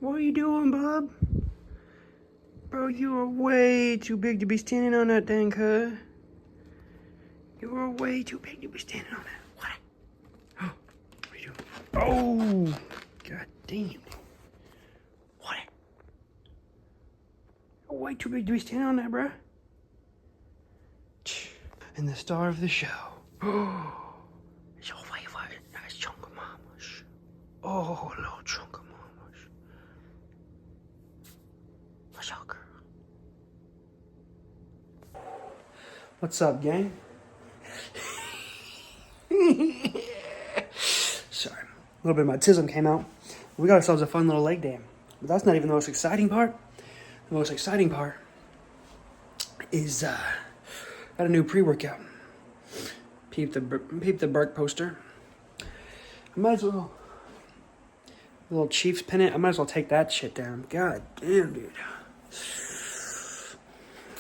What are you doing, bub? Bro, you are way too big to be standing on that thing, cuz. You are way too big to be standing on that. What? Oh, what are you doing? Oh, god damn. What? You're way too big to be standing on that, bruh. And the star of the show. Oh, it's your favorite nice chunk of mamas. Oh, a little chunk of mamas. What's up, girl? What's up, gang? Sorry, a little bit of my tism came out. We got ourselves a fun little leg day. But that's not even the most exciting part. The most exciting part is got a new pre-workout. Peep the Burke poster. I might as well, a little Chiefs pennant. I might as well take that shit down. God damn, dude.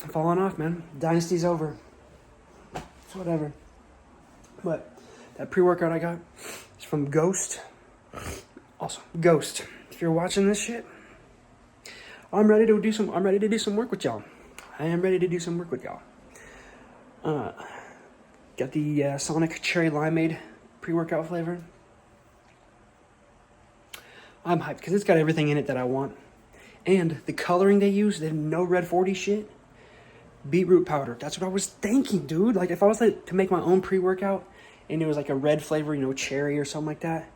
I'm falling off, man. Dynasty's over. It's whatever. But that pre-workout I got is from Ghost. Also, Ghost. If you're watching this shit, I'm ready to do some work with y'all. I am ready to do some work with y'all. Got the Sonic Cherry Limeade pre-workout flavor. I'm hyped because it's got everything in it that I want. And the coloring they use, they no red 40 shit. Beetroot powder. That's what I was thinking, dude. Like, if I was like to make my own pre-workout and it was like a red flavor, you know, cherry or something like that,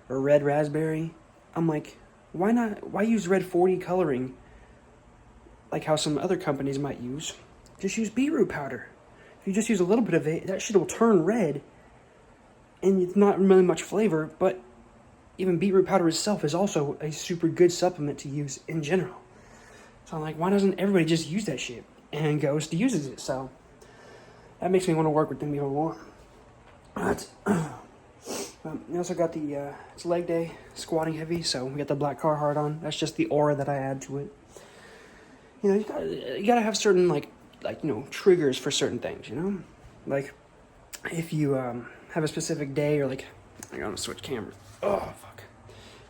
or red raspberry, I'm like, why not? Why use red 40 coloring like how some other companies might use? Just use beetroot powder. If you just use a little bit of it, that shit will turn red, and it's not really much flavor, but even beetroot powder itself is also a super good supplement to use in general. So I'm like, why doesn't everybody just use that shit? And Ghost uses it, so that makes me want to work with them even more. But we also got the, it's leg day, squatting heavy, so we got the black Carhartt on. That's just the aura that I add to it. You know, you gotta have certain, like, you know, triggers for certain things, you know? Like, if you have a specific day, or like, I gotta switch cameras. Oh, fuck.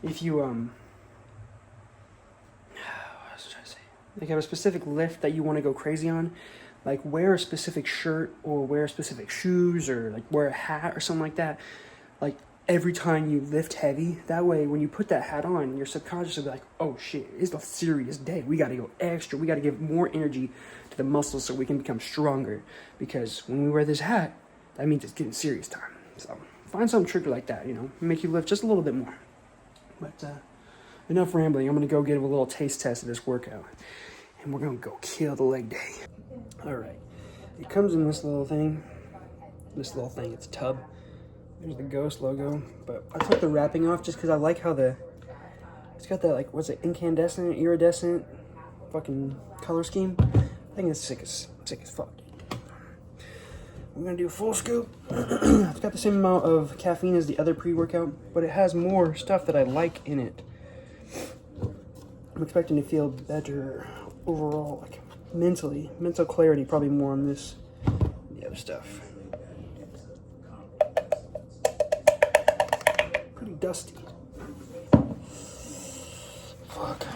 If you, what was I trying to say? Like, have a specific lift that you want to go crazy on, like, wear a specific shirt, or wear specific shoes, or, like, wear a hat, or something like that. Like, every time you lift heavy, that way, when you put that hat on, your subconscious will be like, oh, shit, it's a serious day. We gotta go extra. We gotta give more energy to the muscles so we can become stronger. Because when we wear this hat, that means it's getting serious time. So, find some trick like that, you know, make you lift just a little bit more. But enough rambling. I'm gonna go get a little taste test of this workout, and we're gonna go kill the leg day. All right, it comes in this little thing. It's a tub. There's the Ghost logo, but I took the wrapping off just because I like how it's got that, like, what's it, incandescent, iridescent fucking color scheme. I think it's sick as fuck. I'm gonna do a full scoop. It's got the same amount of caffeine as the other pre-workout, but it has more stuff that I like in it. I'm expecting to feel better overall, like mentally. Mental clarity, probably more on this than the other stuff. Pretty dusty. Fuck.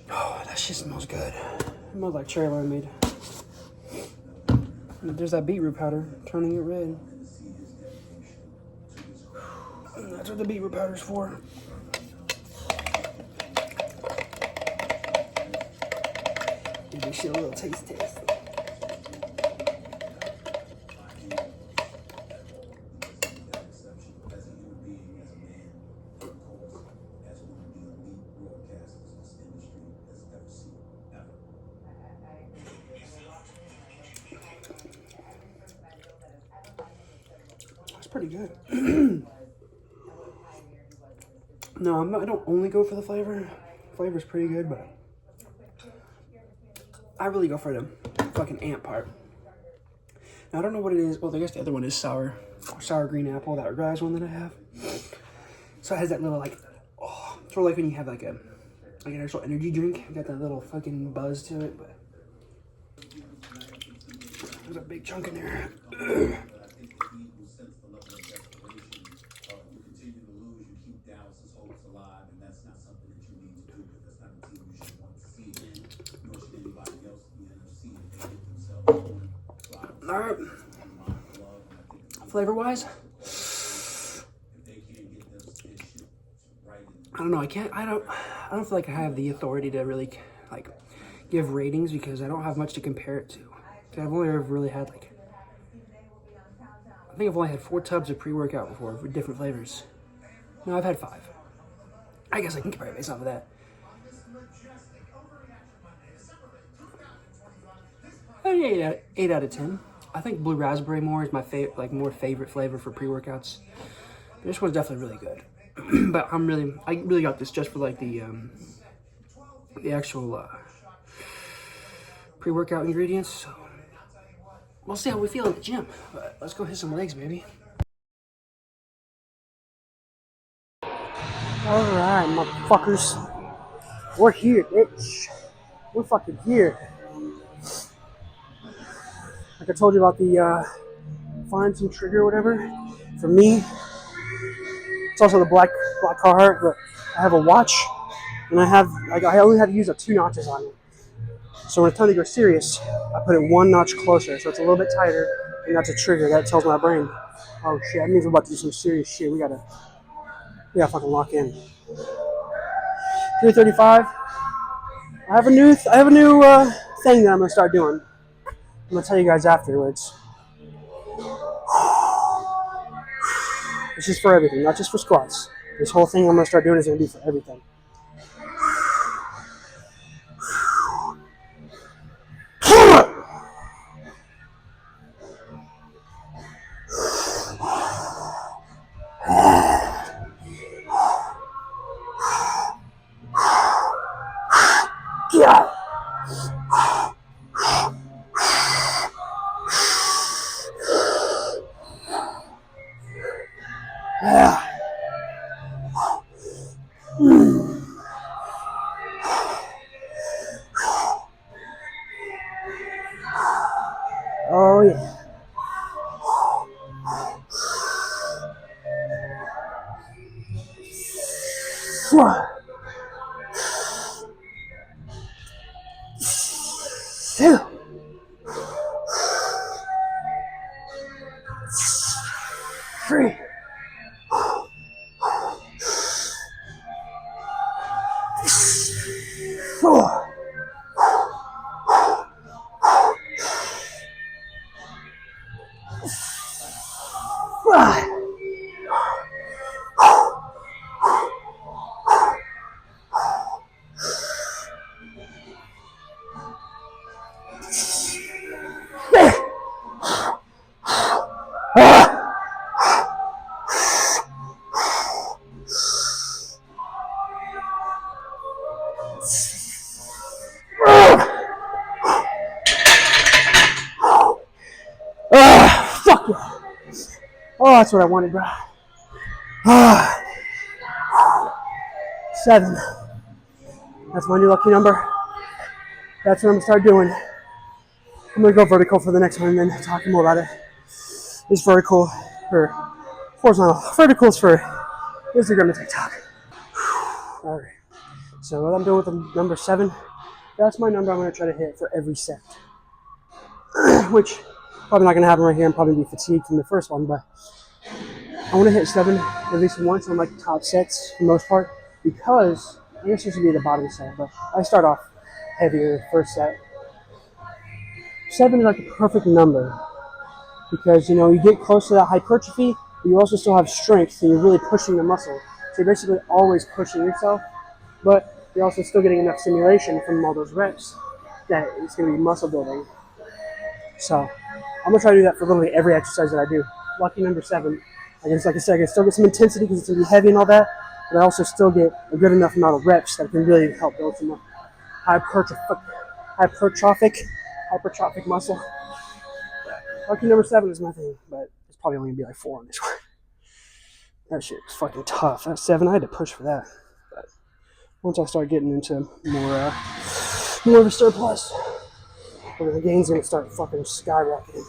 Oh, that shit smells good. It smells like cherry limeade. There's that beetroot powder, turning it red. And that's what the beetroot powder's for. Give this shit a little taste test. Pretty good. No, I don't only go for the flavor. Flavor's pretty good, but I really go for the fucking ant part. Now, I don't know what it is. Well, I guess the other one is sour green apple, that rise one that I have. So it has that little, like, oh, sort of like when you have like an actual energy drink. Got that little fucking buzz to it, but there's a big chunk in there. All right. Flavor-wise, I don't know. I don't feel like I have the authority to really like give ratings because I don't have much to compare it to. I've only ever really had like, I think I've only had 4 tubs of pre-workout before with different flavors. No, I've had 5. I guess I can compare it based off of that. Yeah, 8 out of 10. I think blue raspberry more is my favorite, like more favorite flavor for pre-workouts. This one's definitely really good. But I really got this just for like the actual pre-workout ingredients. So we'll see how we feel at the gym. But let's go hit some legs, baby. All right, motherfuckers. We're here, bitch. We're fucking here. Like I told you about the find some trigger or whatever. For me, it's also the black Carhartt, but I have a watch and I only have to use 2 notches on it. So when it's time to go serious, I put it 1 notch closer, so it's a little bit tighter, and that's a trigger that tells my brain, oh shit, that means we're about to do some serious shit. We gotta fucking lock in. 335. I have a new thing that I'm gonna start doing. I'm gonna tell you guys afterwards. This is for everything, not just for squats. This whole thing I'm gonna start doing is gonna be for everything. Yeah. Oh yeah. Three. 4. Five. Fuck yeah. Oh, that's what I wanted, bro. 7. That's my new lucky number. That's what I'm gonna start doing. I'm gonna go vertical for the next one and then talking more about it. It's vertical or horizontal. Verticals for Instagram and TikTok. Alright. So what I'm doing with the number 7, that's my number I'm gonna try to hit for every set. Which probably not gonna happen right here. I'm probably gonna be fatigued from the first one, but I want to hit 7 at least once on like top sets for the most part, because I guess this would be the bottom set, but I start off heavier first set. 7 is like the perfect number because you get close to that hypertrophy, but you also still have strength, so you're really pushing the muscle. So you're basically always pushing yourself, but you're also still getting enough stimulation from all those reps that it's going to be muscle building. So I'm gonna try to do that for literally every exercise that I do. Lucky number 7. Like I said, I can still get some intensity because it's gonna be heavy and all that, but I also still get a good enough amount of reps that can really help build some hypertrophic muscle. Lucky number 7 is my thing, but it's probably only gonna be like 4 on this one. That shit is fucking tough. That 7, I had to push for that. But once I start getting into more of a surplus, the gain's gonna start fucking skyrocketing.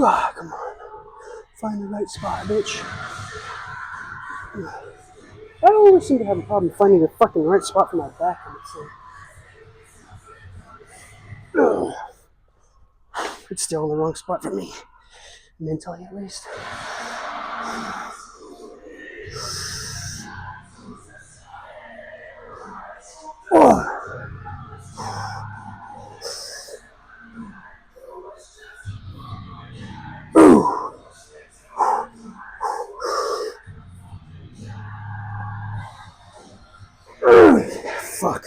Ah, come on. Find the right spot, bitch. I always seem to have a problem finding the fucking right spot for my back. It's still in the wrong spot for me, mentally at least. Fuck.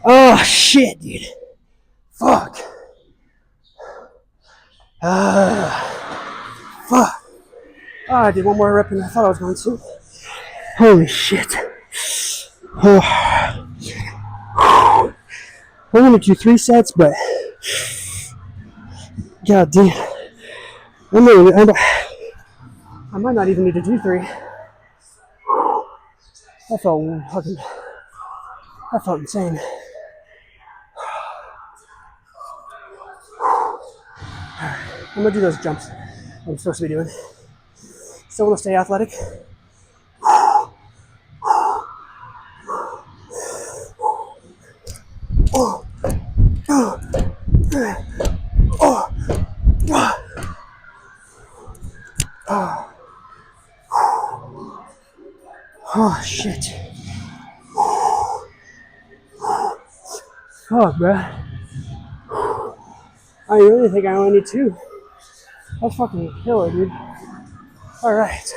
Oh shit, dude. Fuck. Fuck. Oh, I did one more rep than I thought I was going to. Holy shit. Oh. We're gonna do 3 sets, but god damn. I might not even need to do 3. That felt insane. I'm gonna do those jumps I'm supposed to be doing. Still wanna stay athletic. Oh shit. Fuck, bruh. I really think I only need 2. That's fucking killer, dude. Alright.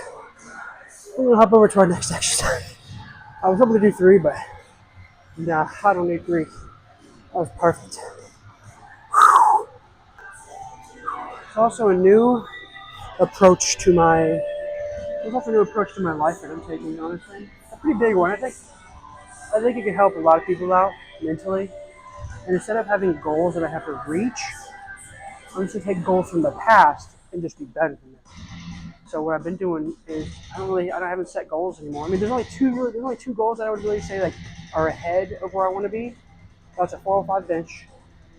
We're gonna hop over to our next exercise. I was able to do 3, but nah, I don't need 3. That was perfect. It's also a new approach to my life that I'm taking, honestly. A pretty big one. I think it could help a lot of people out mentally. And instead of having goals that I have to reach, I'm just gonna take goals from the past and just be better than them. So what I've been doing is I haven't set goals anymore. I mean, there's only two goals that I would really say like are ahead of where I want to be. That's a 405 bench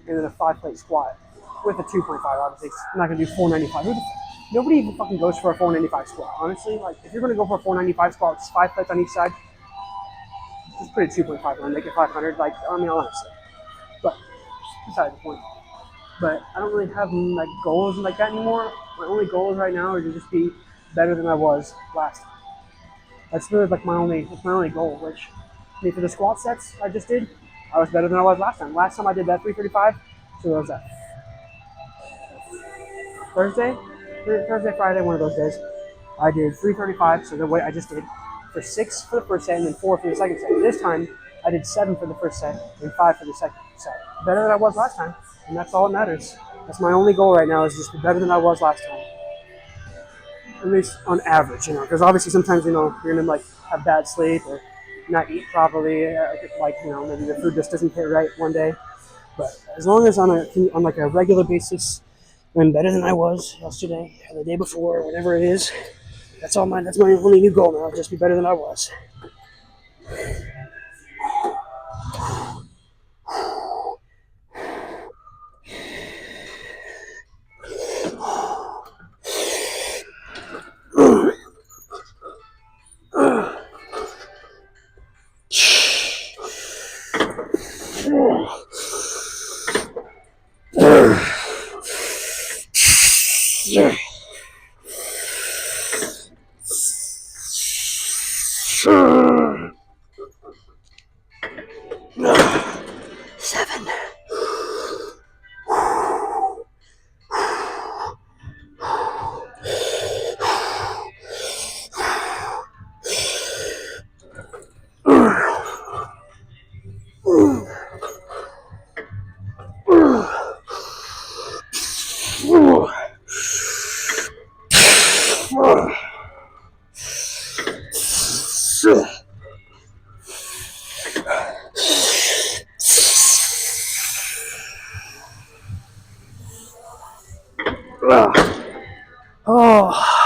and then a 5-plate squat with a 2.5. Obviously, I'm not gonna do 495. Nobody even fucking goes for a 495 squat. Honestly, like if you're gonna go for a 495 squat, it's 5 plates on each side. Just put a 2.5 on, make it 500. Like I mean, honestly, but beside the point. But I don't really have like goals like that anymore. My only goals right now are to just be better than I was last time. That's really like my only goal. Which, I mean, for the squat sets I just did, I was better than I was last time. Last time I did that 335. So what was that? Thursday, Friday, one of those days. I did 335. So the way I just did for 6 for the first set and then 4 for the second set. This time I did 7 for the first set and 5 for the second set. Better than I was last time. And that's all that matters. That's my only goal right now is just be better than I was last time. At least on average, because obviously sometimes, you're going to like have bad sleep or not eat properly, maybe the food just doesn't hit right one day. But as long as on like a regular basis, I'm better than I was yesterday or the day before, or whatever it is, that's my only new goal now, just be better than I was. Oh,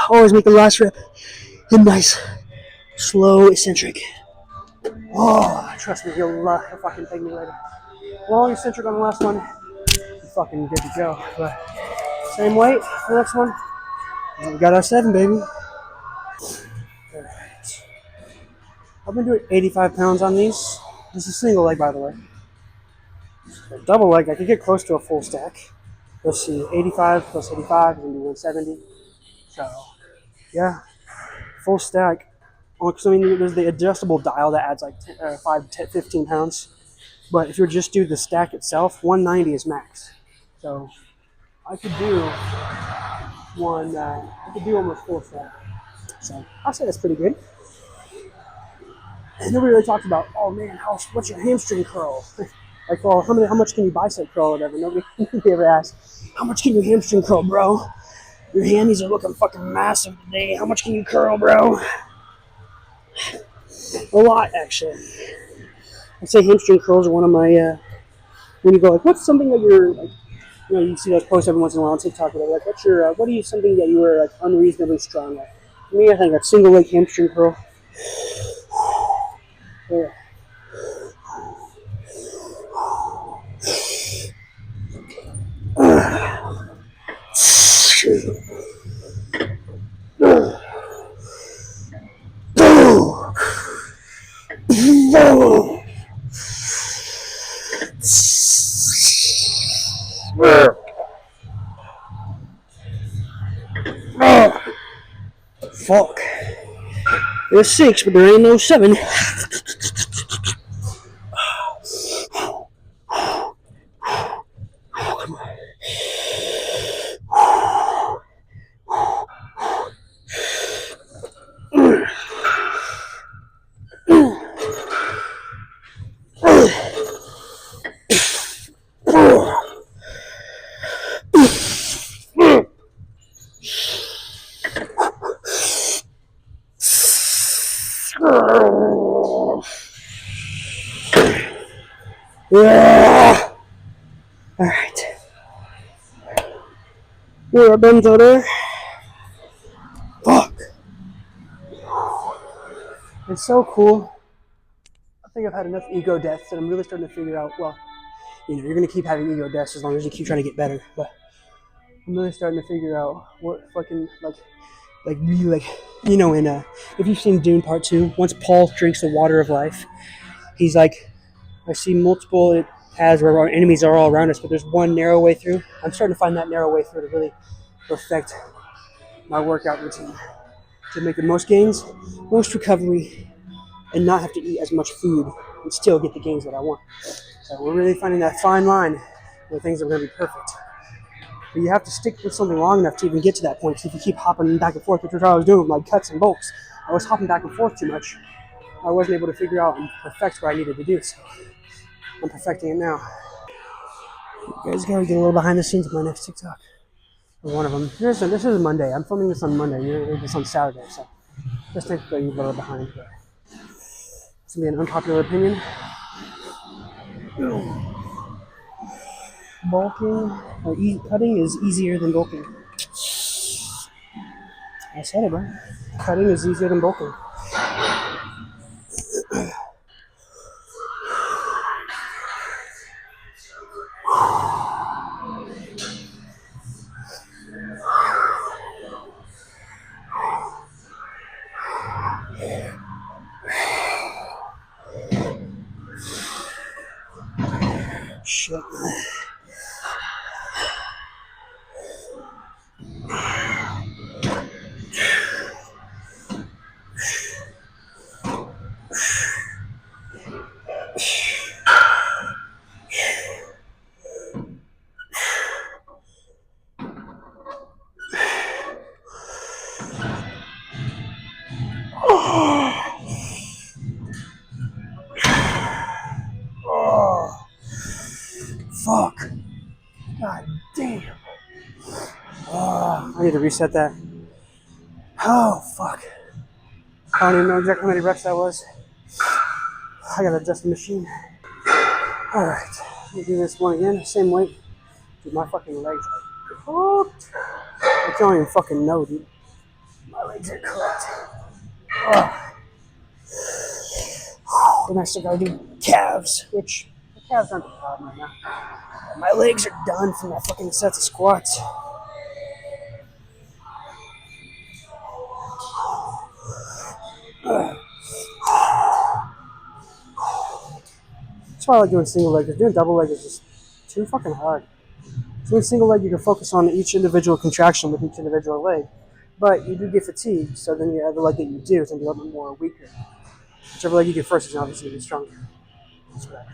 always make the last rep a nice, slow, eccentric. Oh, trust me, he'll fucking thank me later. Long eccentric on the last one, you're fucking good to go. But same weight for the next one. We got our 7, baby. Alright. I've been doing 85 pounds on these. This is single leg, by the way. Double leg, I could get close to a full stack. Let's see, 85 plus 85 is going to be 170. So, yeah, full stack. Because, I mean, there's the adjustable dial that adds like 5 to 15 pounds. But if you just do the stack itself, 190 is max. So, I could do almost full stack. So, I'll say that's pretty good. And nobody really talks about, oh man, what's your hamstring curl? Like, well, how much can you bicep curl or whatever? Nobody ever asks, how much can you hamstring curl, bro? Your hammies are looking fucking massive today. How much can you curl, bro? A lot, actually. I'd say hamstring curls are one of my, when you go like, what's something that you're, like, you know, you see those posts every once in a while on TikTok or whatever, like, what are you something that you were, like, unreasonably strong at? For me, I think that single leg hamstring curl. Yeah. Fuck. There's 6, but there ain't no 7. Yeah. Alright. More benzo there. Fuck. It's so cool. I think I've had enough ego deaths that I'm really starting to figure out, well, you know, you're going to keep having ego deaths as long as you keep trying to get better. But I'm really starting to figure out what fucking, really, you know, if you've seen Dune Part 2, once Paul drinks the water of life, he's like, I see multiple paths where our enemies are all around us, but there's one narrow way through. I'm starting to find that narrow way through to really perfect my workout routine, to make the most gains, most recovery, and not have to eat as much food and still get the gains that I want. So we're really finding that fine line where things are going to be perfect. But you have to stick with something long enough to even get to that point. So if you keep hopping back and forth, which is what I was doing with my cuts and bulks, I was hopping back and forth too much. I wasn't able to figure out and perfect what I needed to do. So I'm perfecting it now. You guys gotta get a little behind the scenes of my next TikTok. Or one of them. This is Monday. I'm filming this on Monday. You're doing this on Saturday, so just technically you're a little behind. But it's gonna be an unpopular opinion. Bulking or cutting is easier than bulking. I said it, bro. Cutting is easier than bulking. Shit. Oh, fuck. God damn. Oh, I need to reset that. Oh, fuck. I don't even know exactly how many reps that was. I gotta adjust the machine. Alright, let me do this one again, same weight. Dude, my fucking legs Cooked. I don't even fucking know, dude. My legs are cooked. Ugh. Then I still gotta do calves, which the calves aren't the problem right now. My legs are done from that fucking sets of squats. That's why I like doing single leg. Doing double leg is just too fucking hard. Doing single leg, you can focus on each individual contraction with each individual leg, but you do get fatigued. So then the other leg that you do is gonna be a little bit more weaker. Whichever leg you get first is obviously gonna be stronger. That's whatever.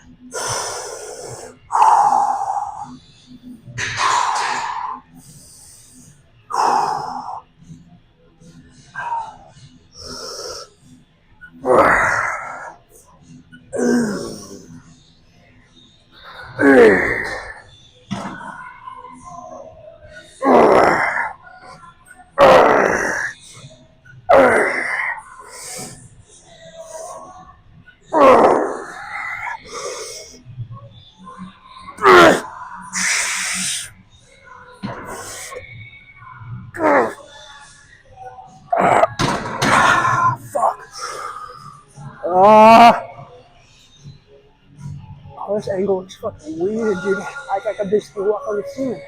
Oh, this angle is fucking weird, dude. I can basically walk on the ceiling.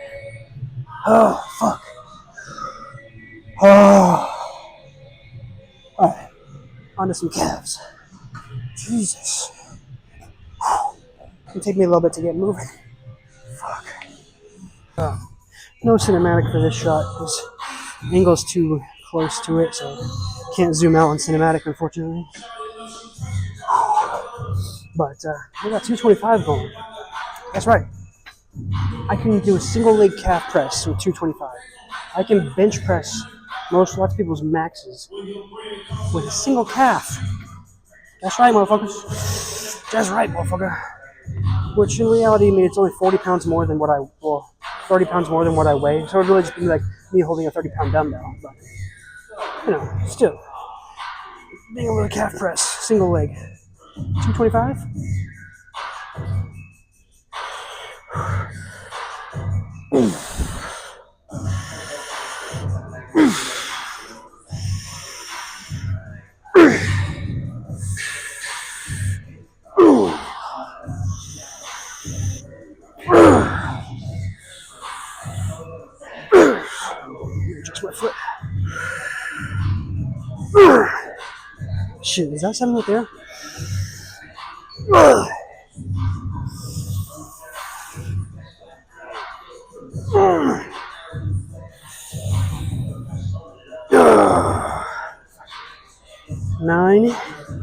Oh, fuck. Oh. Alright, on to some calves. Jesus. It'll take me a little bit to get moving. Fuck. Oh. No cinematic for this shot because the angle's too close to it, so can't zoom out on cinematic, unfortunately. But we got 225 going. That's right. I can do a single leg calf press with 225. I can bench press lots of people's maxes with a single calf. That's right, motherfuckers. That's right, motherfucker. Which in reality, I mean, it's only 40 pounds more than what 30 pounds more than what I weigh. So it would really just be like me holding a 30-pound dumbbell. But, you know, still. Being able to calf press, single leg. 225? Just my foot. Shit, is that something right there? 9.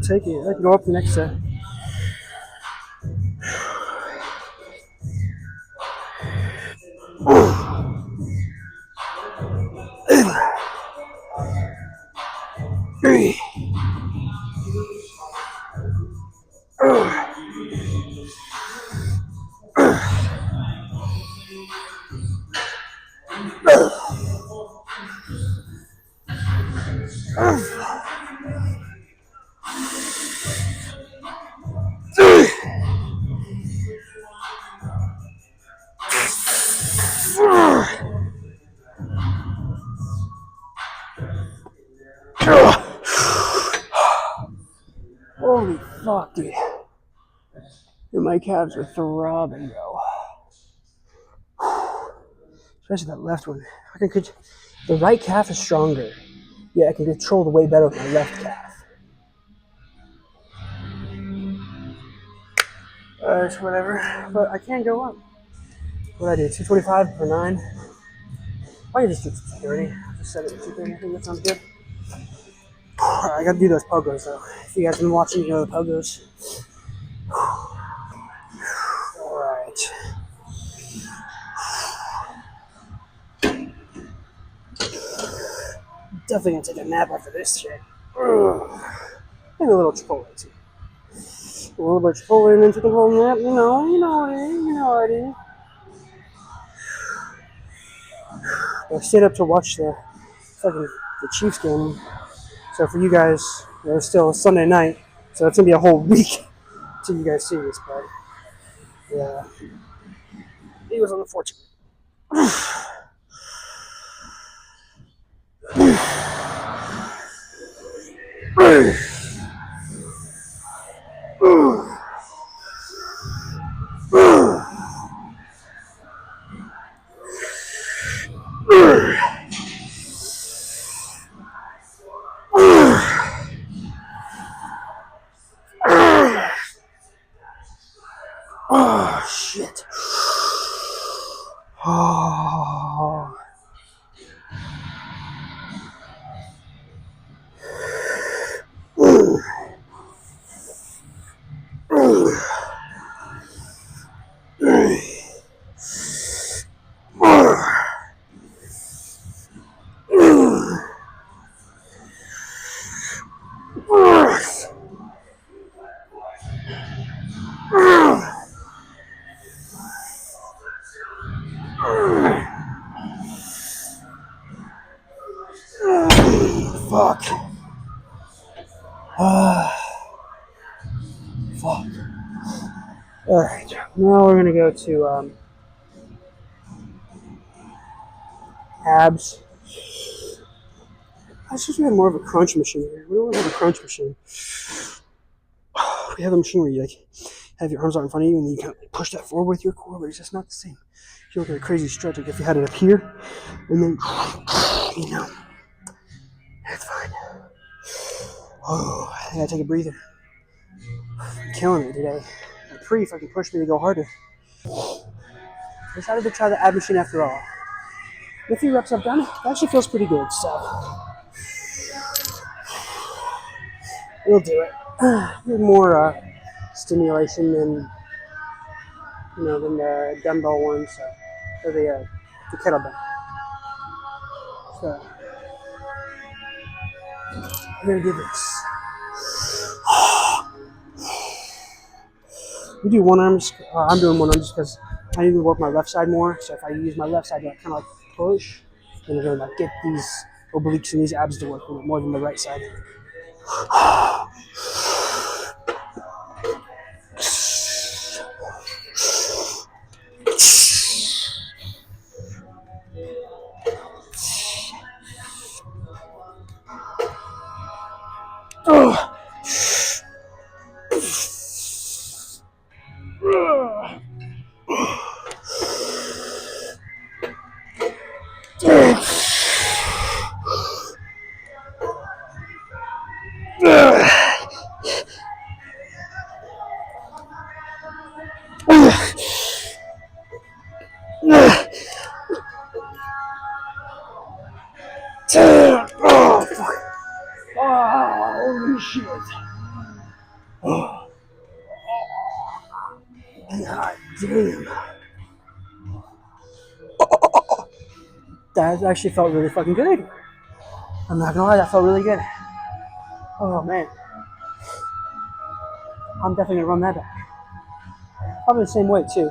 Take it. I can go up the next set. Holy fuck, dude. Dude, my calves are throbbing, bro. Especially that left one. The right calf is stronger. Yeah, I can control the weight better with my left calf. It's whatever. But I can't go up. What do I do? 225 for 9? Why don't you just do 230? Just set it at 230. I think that sounds good. Alright, I gotta do those pogos though. If you guys have been watching, you know the pogos. Alright. Definitely gonna take a nap after this shit. Maybe a little Chipotle too. A little bit of Chipotle and then take a little nap. You know what it is. You know what it is. I stayed up to watch the Chiefs game. So for you guys, it's still Sunday night, so it's gonna be a whole week till you guys see this. But yeah, it was unfortunate. Fuck. Fuck. Alright, now we're gonna go to abs. I suppose we have more of a crunch machine here. We don't have a crunch machine. We have a machine where you like have your arms out in front of you and then you kind of push that forward with your core, but it's just not the same. You look at a crazy stretch like if you had it up here and then it's fine. Oh, I gotta take a breather. I'm killing it today. My pre fucking pushed me to go harder. Decided to try the ab machine after all. The few reps I've done, it actually feels pretty good, so we'll do it. With more stimulation than than the dumbbell one, or the kettlebell. So we're gonna do this. We do one arm. I'm doing one arm just because I need to work my left side more. So if I use my left side to kind of like push, then I'm gonna like get these obliques and these abs to work a little more than the right side. Oh, fuck. Oh, holy shit. Oh. God damn. That actually felt really fucking good. I'm not gonna lie, that felt really good. Oh man. I'm definitely gonna run that back. Probably the same weight too.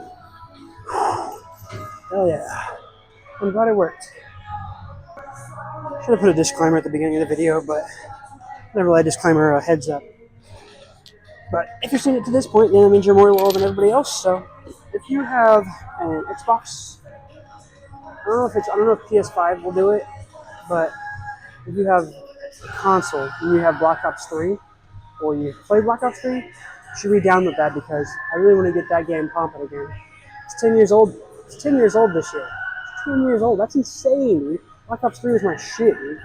Oh yeah. I'm glad it worked. Should have put a disclaimer at the beginning of the video, but never let a disclaimer heads up. But if you're seeing it to this point, then that means you're more loyal than everybody else. So if you have an Xbox, I don't know if PS5 will do it, but if you have a console and you have Black Ops 3, or you play Black Ops 3, you should re-download that because I really want to get that game pumping again. It's 10 years old. It's 10 years old this year. It's 10 years old. That's insane, dude. Black Ops 3 was my shit, dude.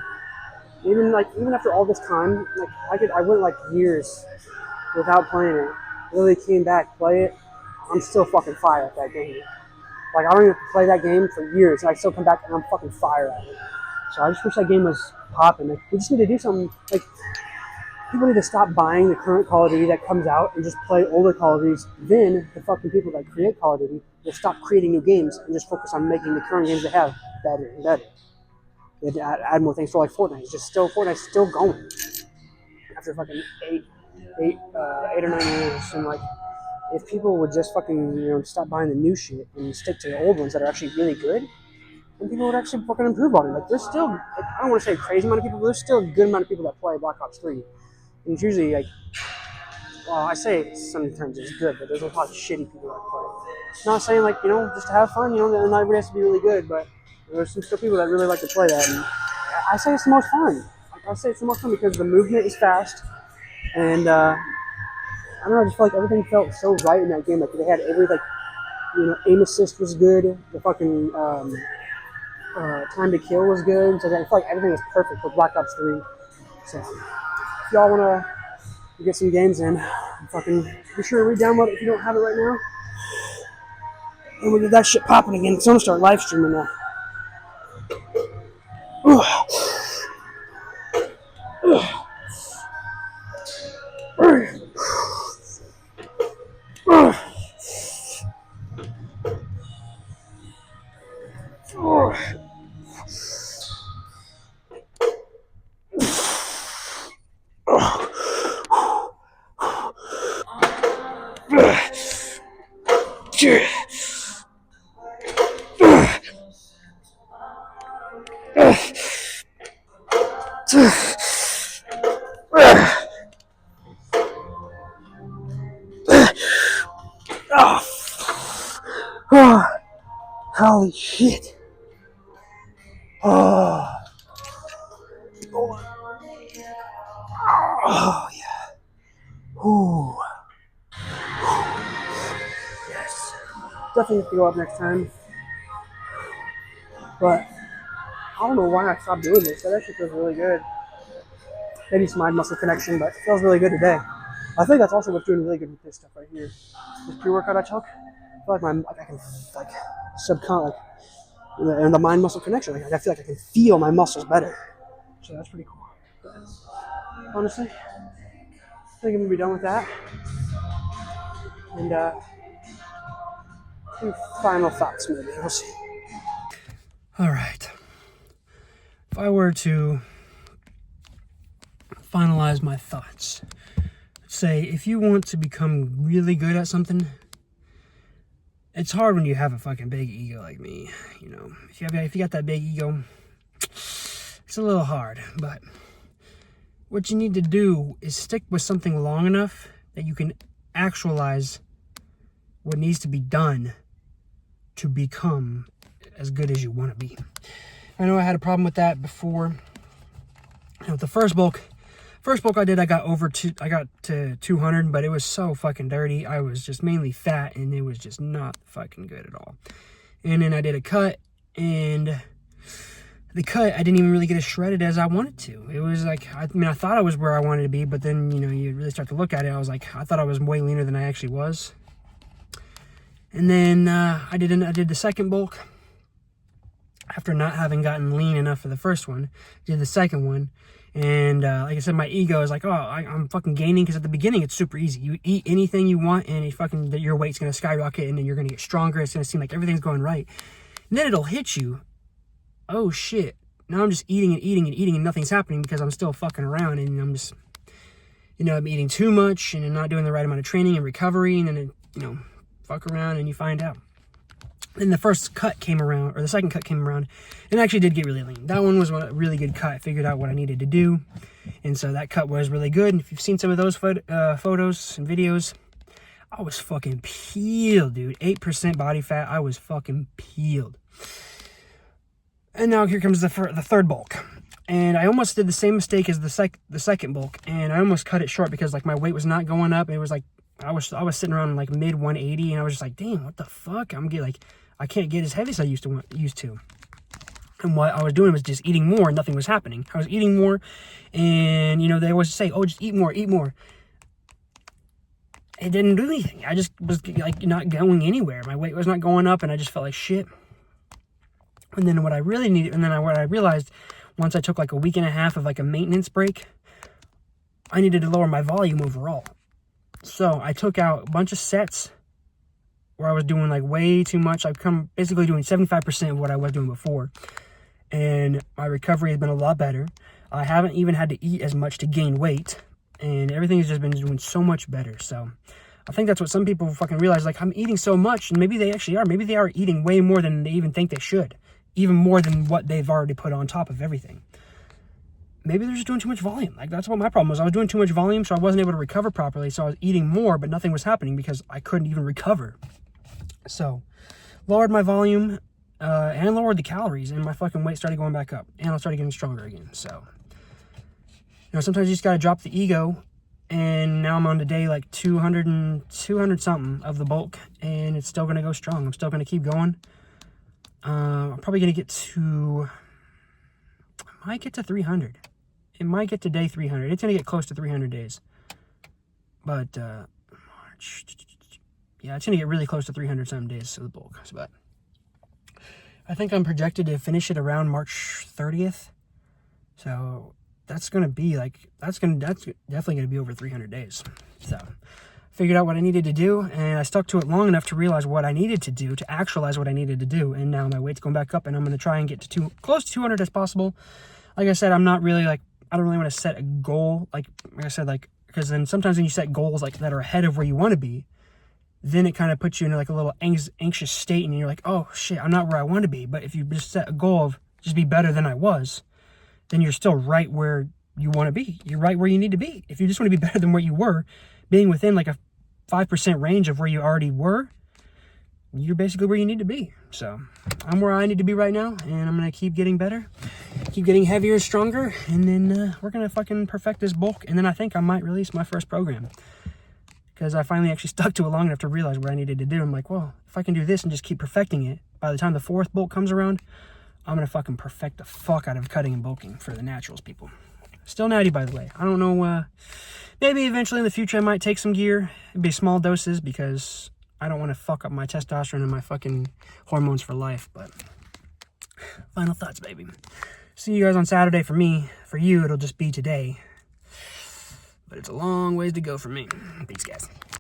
Even after all this time, I went like years without playing it. Really came back, play it. I'm still fucking fire at that game. Like I don't even play that game for years, and I still come back and I'm fucking fire at it. So I just wish that game was popping. Like, we just need to do something. Like people need to stop buying the current Call of Duty that comes out and just play older Call of Duties. Then the fucking people that create Call of Duty will stop creating new games and just focus on making the current games they have better and better. They had to add more things for like Fortnite. Fortnite's still going after fucking eight or 9 years. And like, if people would just fucking stop buying the new shit and stick to the old ones that are actually really good, then people would actually fucking improve on it. Like, there's still, I don't want to say a crazy amount of people, but there's still a good amount of people that play Black Ops 3. And it's usually like, well, I say sometimes it's good, but there's a lot of shitty people that play. Not saying like, just to have fun, not everybody has to be really good, but there's some still people that really like to play that. And I say it's the most fun. I say it's the most fun because the movement is fast, and I don't know, I just feel like everything felt so right in that game. Like they had aim assist was good. The fucking time to kill was good. So I feel like everything was perfect with Black Ops 3. So if y'all wanna get some games in, fucking be sure to re-download it if you don't have it right now. And we'll get that shit popping again. So I'm gonna start live streaming now. Oh, holy shit. Oh, oh yeah. Ooh. Yes. Definitely have to go up next time. But I don't know why I stopped doing this. That actually feels really good. Maybe it's mind muscle connection, but it feels really good today. I think that's also what's doing really good with this stuff right here. This pre-workout I took. I feel like I can like and the mind muscle connection. Like I feel like I can feel my muscles better. So that's pretty cool. But honestly, I think I'm gonna be done with that. And do final thoughts maybe. We'll see. All right. If I were to finalize my thoughts, say if you want to become really good at something, it's hard when you have a fucking big ego like me. You know, if you got that big ego, it's a little hard. But what you need to do is stick with something long enough that you can actualize what needs to be done to become as good as you want to be. I know I had a problem with that before. You know, the first bulk I did, I got to 200, but it was so fucking dirty. I was just mainly fat, and it was just not fucking good at all. And then I did a cut, and the cut, I didn't even really get as shredded as I wanted to. It was like, I thought I was where I wanted to be, but then, you know, you really start to look at it, I was like, I thought I was way leaner than I actually was. And then I did the second bulk. After not having gotten lean enough for the first one, did the second one. And like I said, my ego is like, oh, I'm fucking gaining, because at the beginning it's super easy. You eat anything you want, and your weight's gonna skyrocket, and then you're gonna get stronger. It's gonna seem like everything's going right. And then it'll hit you. Oh shit! Now I'm just eating and eating and eating, and nothing's happening because I'm still fucking around, and I'm just, you know, I'm eating too much, and I'm not doing the right amount of training and recovery, and then it, you know, fuck around, and you find out. Then the first cut came around, or the second cut came around, and actually did get really lean. That one was a really good cut. I figured out what I needed to do, and so that cut was really good. And if you've seen some of those photos and videos, I was fucking peeled, dude. 8% body fat. I was fucking peeled. And now here comes the third bulk. And I almost did the same mistake as the second bulk, and I almost cut it short because like my weight was not going up. It was like I was sitting around like mid 180, and I was just like, damn, what the fuck? I can't get as heavy as I used to. And what I was doing was just eating more, and nothing was happening. I was eating more, and you know, they always say, oh, just eat more, eat more. It didn't do anything. I just was like not going anywhere. My weight was not going up, and I just felt like shit. And then what I realized once I took like a week and a half of like a maintenance break, I needed to lower my volume overall. So I took out a bunch of sets where I was doing like way too much. I've come basically doing 75% of what I was doing before. And my recovery has been a lot better. I haven't even had to eat as much to gain weight. And everything has just been doing so much better. So I think that's what some people fucking realize. Like, I'm eating so much, and maybe they actually are. Maybe they are eating way more than they even think they should. Even more than what they've already put on top of everything. Maybe they're just doing too much volume. Like, that's what my problem was. I was doing too much volume, so I wasn't able to recover properly. So I was eating more, but nothing was happening because I couldn't even recover. So, lowered my volume, and lowered the calories, and my fucking weight started going back up. And I started getting stronger again. So, you know, sometimes you just gotta drop the ego. And now I'm on to day like 200 something of the bulk, and it's still gonna go strong. I'm still gonna keep going. I'm probably gonna get to, I might get to 300. It might get to day 300. It's gonna get close to 300 days. But March, yeah, it's gonna get really close to 300 some days of the bulk. But I think I'm projected to finish it around March 30th. So that's gonna be like, that's definitely gonna be over 300 days. So figured out what I needed to do, and I stuck to it long enough to realize what I needed to do, to actualize what I needed to do. And now my weight's going back up, and I'm going to try and get to close to 200 as possible. Like I said, I'm not really like, I don't really want to set a goal. Like I said, like, because then sometimes when you set goals like that are ahead of where you want to be, then it kind of puts you in like a little anxious state, and you're like, oh shit, I'm not where I want to be. But if you just set a goal of just be better than I was, then you're still right where you want to be. You're right where you need to be. If you just want to be better than where you were, being within like a 5% range of where you already were, you're basically where you need to be. So I'm where I need to be right now, and I'm going to keep getting better, keep getting heavier and stronger, and then we're going to fucking perfect this bulk, and then I think I might release my first program, because I finally actually stuck to it long enough to realize what I needed to do. I'm like, well, if I can do this and just keep perfecting it, by the time the 4th bulk comes around, I'm going to fucking perfect the fuck out of cutting and bulking for the naturals, people. Still natty, by the way. I don't know, maybe eventually in the future I might take some gear. It'd be small doses, because I don't want to fuck up my testosterone and my fucking hormones for life. But final thoughts, baby. See you guys on Saturday. For me. For you, it'll just be today. But it's a long ways to go for me. Peace, guys.